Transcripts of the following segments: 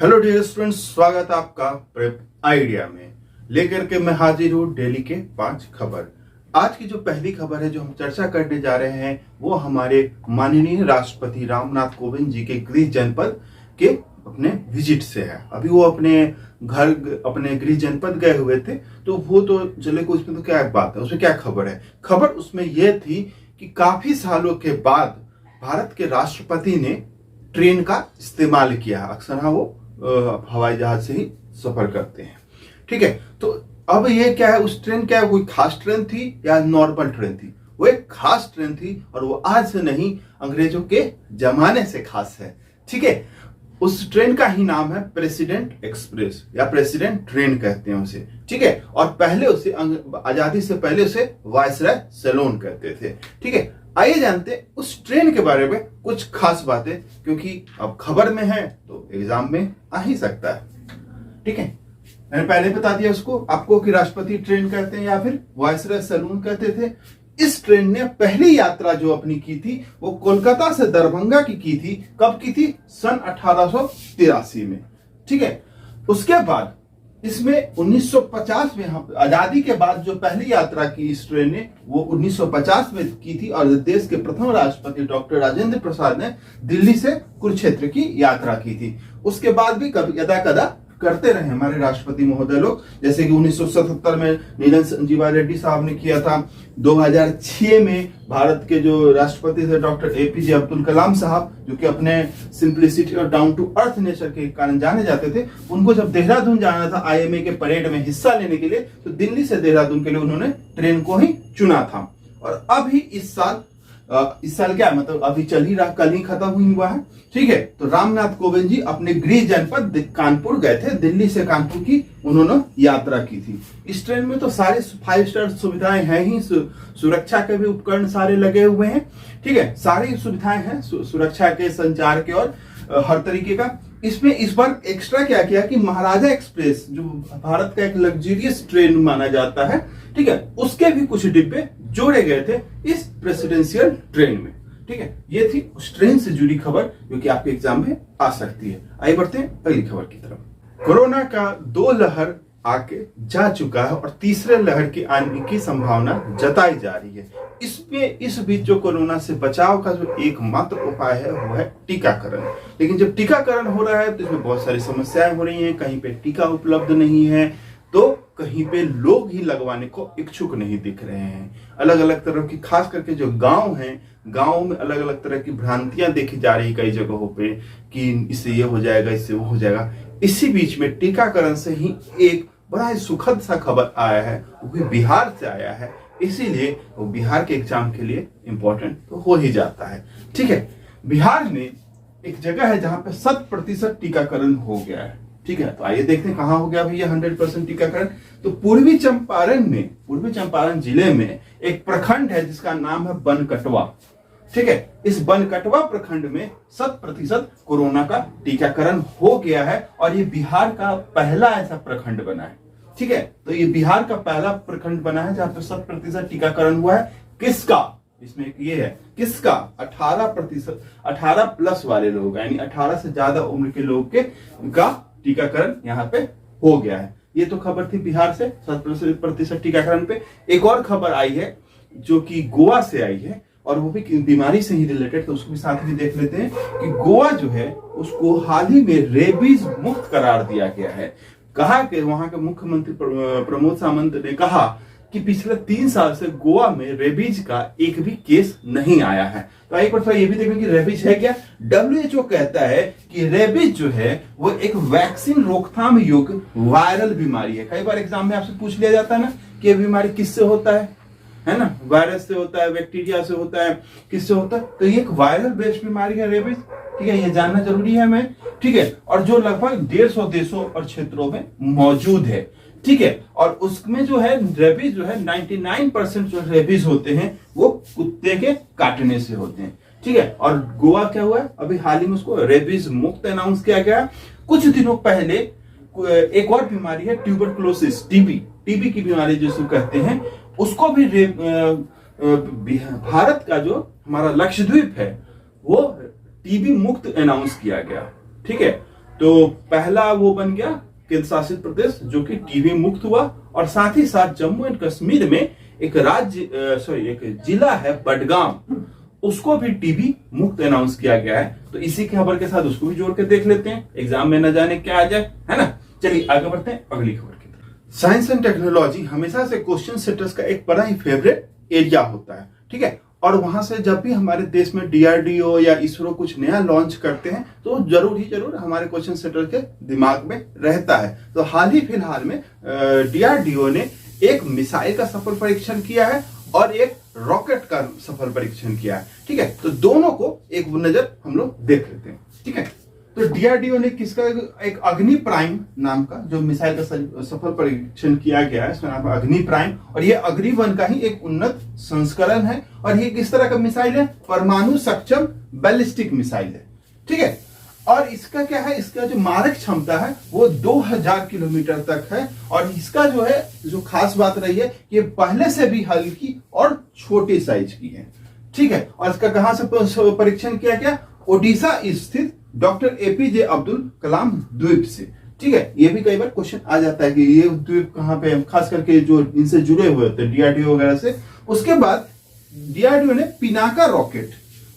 Hello dear students, स्वागत है आपका प्रेप आइडिया में। लेकर के मैं हाजिर हूँ डेली के 5 खबर। आज की जो पहली खबर है जो हम चर्चा करने जा रहे हैं वो हमारे माननीय राष्ट्रपति रामनाथ कोविंद जी के गृह जनपद के अपने विजिट से है। अभी वो अपने घर अपने गृह जनपद गए हुए थे, तो वो तो चले को उसमें तो क्या बात है, उसमें क्या खबर है। खबर उसमें यह थी कि काफी सालों के बाद भारत के राष्ट्रपति ने ट्रेन का इस्तेमाल किया। अक्सर हाँ वो हवाई जहाज से ही सफर करते हैं, ठीक है। तो अब ये क्या है, उस ट्रेन क्या है, कोई खास ट्रेन थी या नॉर्मल ट्रेन थी? वो एक खास ट्रेन थी और वो आज से नहीं, अंग्रेजों के जमाने से खास है, ठीक है। उस ट्रेन का ही नाम है प्रेसिडेंट एक्सप्रेस या प्रेसिडेंट ट्रेन कहते हैं उसे, ठीक है। और पहले उसे आजादी से पहले उसे वायसराय सैलोन कहते थे, ठीक है। आइए जानते हैं उस ट्रेन के बारे में कुछ खास बातें, क्योंकि अब खबर में है तो एग्जाम में आ ही सकता है, ठीक है। मैंने पहले बता दिया उसको आपको कि राष्ट्रपति ट्रेन कहते हैं या फिर वायसराय सैलून कहते थे। इस ट्रेन ने पहली यात्रा जो अपनी की थी वो कोलकाता से दरभंगा की थी। कब की थी? सन 1883 में, ठीक है। उसके बाद इसमें 1950 में आजादी के बाद जो पहली यात्रा की इस ट्रेन ने वो 1950 में की थी और देश के प्रथम राष्ट्रपति डॉक्टर राजेंद्र प्रसाद ने दिल्ली से कुरुक्षेत्र की यात्रा की थी। उसके बाद भी कभी यदा कदा करते रहे हमारे राष्ट्रपति महोदय लोग, जैसे कि 1977 में नीलम संजीवा रेड्डी साहब ने किया था। 2006 में भारत के जो राष्ट्रपति थे डॉक्टर एपीजे अब्दुल कलाम साहब, जो कि अपने सिंप्लिसिटी और डाउन टू अर्थ नेचर के कारण जाने जाते थे, उनको जब देहरादून जाना था आईएमए के परेड में हिस्सा लेने के लिए, तो दिल्ली से देहरादून के लिए उन्होंने ट्रेन को ही चुना था। और अभी इस साल क्या मतलब अभी चल ही रहा, कल ही खत्म हुआ है, ठीक है। तो रामनाथ कोविंद जी अपने गृह जनपद कानपुर गए थे। दिल्ली से कानपुर की उन्होंने यात्रा की थी। इस ट्रेन में तो सारे 5 स्टार सुविधाएं हैं ही, सुरक्षा के भी उपकरण सारे लगे हुए हैं, ठीक है। सारी सुविधाएं हैं सुरक्षा के, संचार के और हर तरीके का। इसमें इस बार एक्स्ट्रा क्या किया कि महाराजा एक्सप्रेस जो भारत का एक लग्जरियस ट्रेन माना जाता है, ठीक है, उसके भी कुछ डिब्बे जोड़े गए थे इस प्रेसिडेंशियल ट्रेन में, ठीक है। ये थी उस ट्रेन से जुड़ी खबर जो कि आपके एग्जाम में आ सकती है। आइए बढ़ते हैं अगली खबर की तरफ। कोरोना का 2 लहर आके जा चुका है और तीसरे लहर की आने की संभावना जताई जा रही है। इस बीच जो कोरोना से बचाव का जो एकमात्र उपाय है वो है टीकाकरण। लेकिन जब टीकाकरण हो रहा है तो इसमें बहुत सारी समस्याएं हो रही हैं। कहीं पे टीका उपलब्ध नहीं है तो कहीं पे लोग ही लगवाने को इच्छुक नहीं दिख रहे हैं। अलग अलग तरह की, खास करके जो गांव हैं, गांव में अलग अलग तरह की भ्रांतियां देखी जा रही कई जगहों पे कि इससे ये हो जाएगा, इससे वो हो जाएगा। इसी बीच में टीकाकरण से ही एक बड़ा ही सुखद सा खबर आया है, वो भी बिहार से आया है, इसीलिए वो बिहार के एग्जाम के लिए इंपॉर्टेंट तो हो ही जाता है, ठीक है। बिहार में एक जगह है जहां पे 100% टीकाकरण हो गया है, ठीक है। तो आइए देखते हैं कहां हो गया भैया 100% टीकाकरण। तो पूर्वी चंपारण जिले में एक प्रखंड है जिसका नाम है बनकटवा, ठीक है। इस बनकटवा प्रखंड में 100% कोरोना का टीकाकरण हो गया है और ये बिहार का पहला ऐसा प्रखंड बना है, ठीक है। तो ये बिहार का पहला प्रखंड बना है जहां पे 100% टीकाकरण हुआ है। किसका? इसमें ये है किसका? 18%, 18+ वाले लोग, यानी 18 से ज्यादा उम्र के लोग का टीकाकरण यहाँ पे हो गया है। ये तो खबर थी बिहार से 100% टीकाकरण पे। एक और खबर आई है जो कि गोवा से आई है और वो भी बीमारी से ही रिलेटेड, तो उसको भी साथ ही देख लेते हैं कि गोवा जो है उसको हाल ही में रेबीज मुक्त करार दिया गया है। कहा कि वहां के मुख्यमंत्री प्रमोद सावंत ने कहा कि पिछले 3 साल से गोवा में रेबीज का एक भी केस नहीं आया है। तो एक बार ये भी देखें कि रेबीज है क्या। WHO कहता है कि रेबीज जो है वो एक वैक्सीन रोकथाम योग्य वायरल बीमारी है। कई बार एग्जाम में आपसे पूछ लिया जाता है ना कि ये बीमारी किससे होता है ना, वायरस से होता है, बैक्टीरिया से होता है, किससे होता है? तो ये एक वायरल बेस्ड बीमारी है रेबीज, ठीक है। ये जानना जरूरी है हमें, ठीक है। और जो लगभग 150 देशों और क्षेत्रों में मौजूद है, ठीक है। और उसमें जो है रेबीज जो है 99% जो रेबीज होते हैं वो कुत्ते के काटने से होते हैं, ठीक है। और गोवा क्या हुआ है, अभी हाल ही में उसको रेबीज मुक्त अनाउंस किया गया। कुछ दिनों पहले एक और बीमारी है ट्यूबरकुलोसिस, टीबी की बीमारी जिसको कहते हैं, उसको भी भारत का जो हमारा लक्षद्वीप है वो टीबी मुक्त अनाउंस किया गया, ठीक है। तो पहला वो बन गया केंद्र शासित प्रदेश जो कि टीबी मुक्त हुआ, और साथ ही साथ जम्मू एंड कश्मीर में एक एक जिला है बडगाम, उसको भी टीबी मुक्त अनाउंस किया गया है। तो इसी खबर के साथ उसको भी जोड़ के देख लेते हैं, एग्जाम में न जाने क्या आ जाए, है ना। चलिए आगे बढ़ते हैं अगली खबर की तरफ। साइंस एंड टेक्नोलॉजी हमेशा से क्वेश्चन सेटर्स का एक बड़ा ही फेवरेट एरिया होता है, ठीक है। और वहां से जब भी हमारे देश में डीआरडीओ या इसरो कुछ नया लॉन्च करते हैं तो जरूर हमारे क्वेश्चन सेटर के दिमाग में रहता है। तो हाल ही फिलहाल में डीआरडीओ ने एक मिसाइल का सफल परीक्षण किया है और एक रॉकेट का सफल परीक्षण किया है, ठीक है। तो दोनों को एक नजर हम लोग देख लेते हैं, ठीक है। तो डीआरडीओ ने किसका, एक अग्नि प्राइम नाम का जो मिसाइल का सफल परीक्षण किया गया है, इसका नाम है अग्नि प्राइम, और ये अग्नि-1 का ही एक उन्नत संस्करण है। और ये किस तरह का मिसाइल है, परमाणु सक्षम बैलिस्टिक मिसाइल है, ठीक है। और इसका क्या है, इसका जो मारक क्षमता है वो 2000 किलोमीटर तक है। और इसका जो है, जो खास बात रही है, ये पहले से भी हल्की और छोटी साइज की है, ठीक है। और इसका कहां से परीक्षण किया गया, ओडिशा स्थित डॉक्टर एपीजे अब्दुल कलाम द्वीप से, ठीक है। ये भी कई बार क्वेश्चन आ जाता है कि ये द्वीप कहां पे, खास करके जो इनसे जुड़े हुए होते हैं डीआरडीओ वगैरह से। उसके बाद डीआरडीओ ने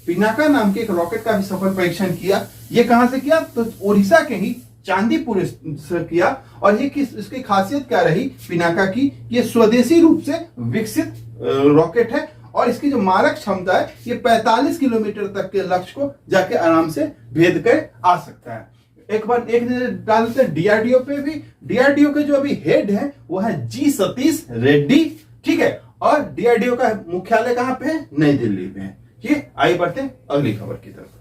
पिनाका नाम के एक रॉकेट का भी सफल परीक्षण किया। ये कहां से किया, तो ओडिशा के ही चांदीपुर से किया। और ये इसकी खासियत क्या रही पिनाका की, ये स्वदेशी रूप से विकसित रॉकेट है और इसकी जो मारक क्षमता है ये 45 किलोमीटर तक के लक्ष्य को जाके आराम से भेद कर आ सकता है। एक नजर डालते हैं डीआरडीओ पे भी। डीआरडीओ के जो अभी हेड है वो है जी सतीश रेड्डी, ठीक है। और डीआरडीओ का मुख्यालय कहां पे है, नई दिल्ली में है। ठीक, आगे बढ़ते हैं अगली खबर की तरफ।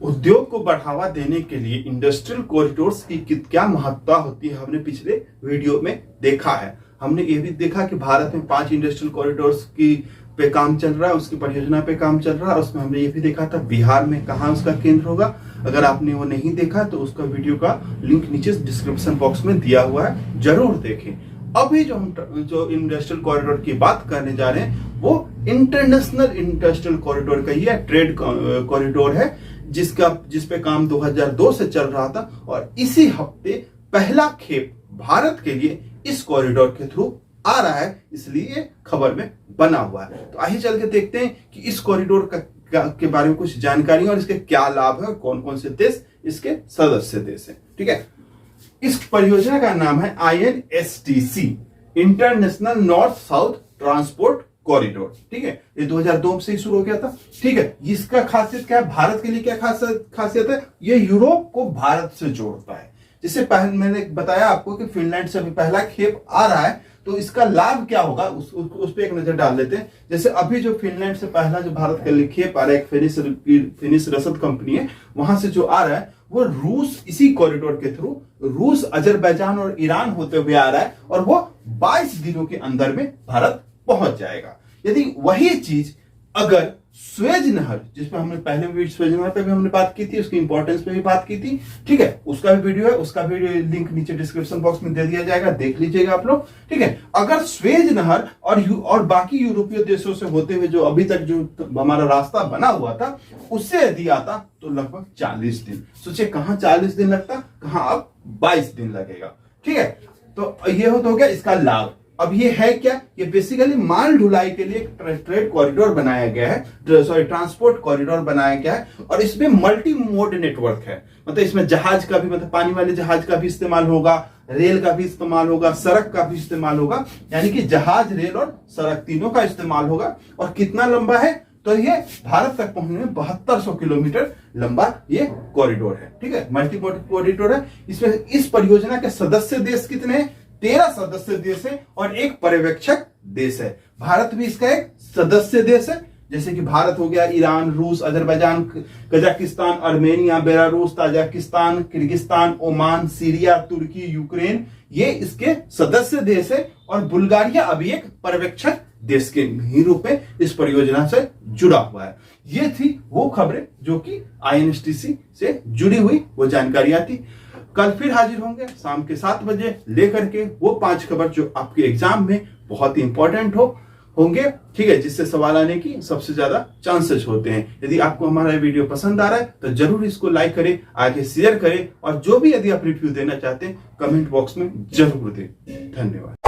उद्योग को बढ़ावा देने के लिए इंडस्ट्रियल कॉरिडोर्स की क्या महत्ता होती है, हमने पिछले वीडियो में देखा है। हमने ये भी देखा कि भारत में 5 इंडस्ट्रियल कॉरिडोर्स की पे काम चल रहा है, उसकी परियोजना पे काम चल रहा है। उसमें हमने ये भी देखा था बिहार में कहाँ उसका केंद्र होगा। अगर आपने वो नहीं देखा तो उसका वीडियो का लिंक नीचे डिस्क्रिप्शन बॉक्स में दिया हुआ है, जरूर देखें। अभी जो इंडस्ट्रियल कॉरिडोर की बात करने जा रहे हैं वो इंटरनेशनल इंडस्ट्रियल कॉरिडोर का ही है, ट्रेड कॉरिडोर है, जिस पे काम 2002 से चल रहा था। और इसी हफ्ते पहला खेप भारत के लिए इस कॉरिडोर के थ्रू आ रहा है, इसलिए खबर में बना हुआ है। तो आइए चल के देखते हैं कि इस कॉरिडोर के बारे में कुछ जानकारी और इसके क्या लाभ है, कौन कौन से देश इसके सदस्य देश हैं, ठीक है। इस परियोजना का नाम है INSTC, international north south transport corridor, ठीक है। ये 2002 से शुरू हो गया था, ठीक है। इसका खासियत क्या है, भारत के लिए क्या खासियत है, ये यूरोप को भारत से जोड़ता है। जिससे पहले मैंने बताया आपको कि फिनलैंड से अभी पहला खेप आ रहा है, तो इसका लाभ क्या होगा उस पे एक नजर डाल लेते हैं। जैसे अभी जो फिनलैंड से पहला जो भारत के लिए खेप आ रहा है, एक फिनिश रसद कंपनी है, वहां से जो आ रहा है वो रूस, इसी कॉरिडोर के थ्रू रूस, अजरबैजान और ईरान होते हुए आ रहा है, और वो 22 दिनों के अंदर में भारत पहुंच जाएगा। यदि वही चीज अगर स्वेज नहर, जिसपे हमने पहले भी स्वेज नहर पे भी हमने बात की थी, उसकी इंपॉर्टेंस पे भी बात की थी, ठीक है, उसका भी वीडियो है, उसका भी लिंक नीचे डिस्क्रिप्शन बॉक्स में दे दिया जाएगा, देख लीजिएगा आप लोग, ठीक है। अगर स्वेज नहर और बाकी यूरोपीय देशों से होते हुए जो अभी तक जो हमारा रास्ता बना हुआ था उससे यदि आता तो लगभग 40 दिन, सोचिए कहां 40 दिन लगता, कहां अब 22 दिन लगेगा, ठीक है। तो ये हो गया इसका लाभ। अब ये है क्या, ये बेसिकली माल ढुलाई के लिए ट्रेड कॉरिडोर बनाया गया है, ट्रांसपोर्ट कॉरिडोर बनाया गया है। और इसमें मल्टी मोड नेटवर्क है, मतलब इसमें जहाज का भी, मतलब पानी वाले जहाज का भी इस्तेमाल होगा, रेल का भी इस्तेमाल होगा, सड़क का भी इस्तेमाल होगा, यानी कि जहाज, रेल और सड़क तीनों का इस्तेमाल होगा। और कितना लंबा है, तो ये भारत तक पहुंचने में 7200 किलोमीटर लंबा ये कॉरिडोर है, ठीक है, मल्टी मोड कॉरिडोर है। इसमें इस परियोजना के सदस्य देश कितने हैं, 13 सदस्य देश है और एक पर्यवेक्षक देश है। भारत भी इसका एक सदस्य देश है, जैसे कि भारत हो गया, ईरान, रूस, Azerbaijan, Kazakhstan, Armenia, Belarus, Tajikistan, Kyrgyzstan, Oman, Syria, तुर्की, यूक्रेन, ये इसके सदस्य देश है। और बुल्गारिया अभी एक पर्यवेक्षक देश के ही रूप में इस परियोजना से जुड़ा हुआ है। ये थी वो खबरें जो कि INSTC से जुड़ी हुई वो जानकारियां थी। कल फिर हाजिर होंगे शाम के 7 बजे लेकर के वो 5 खबर जो आपके एग्जाम में बहुत ही इंपॉर्टेंट हो। होंगे, ठीक है, जिससे सवाल आने की सबसे ज्यादा चांसेस होते हैं। यदि आपको हमारा वीडियो पसंद आ रहा है तो जरूर इसको लाइक करें, आगे शेयर करें, और जो भी यदि आप रिव्यू देना चाहते हैं कमेंट बॉक्स में जरूर दें। धन्यवाद।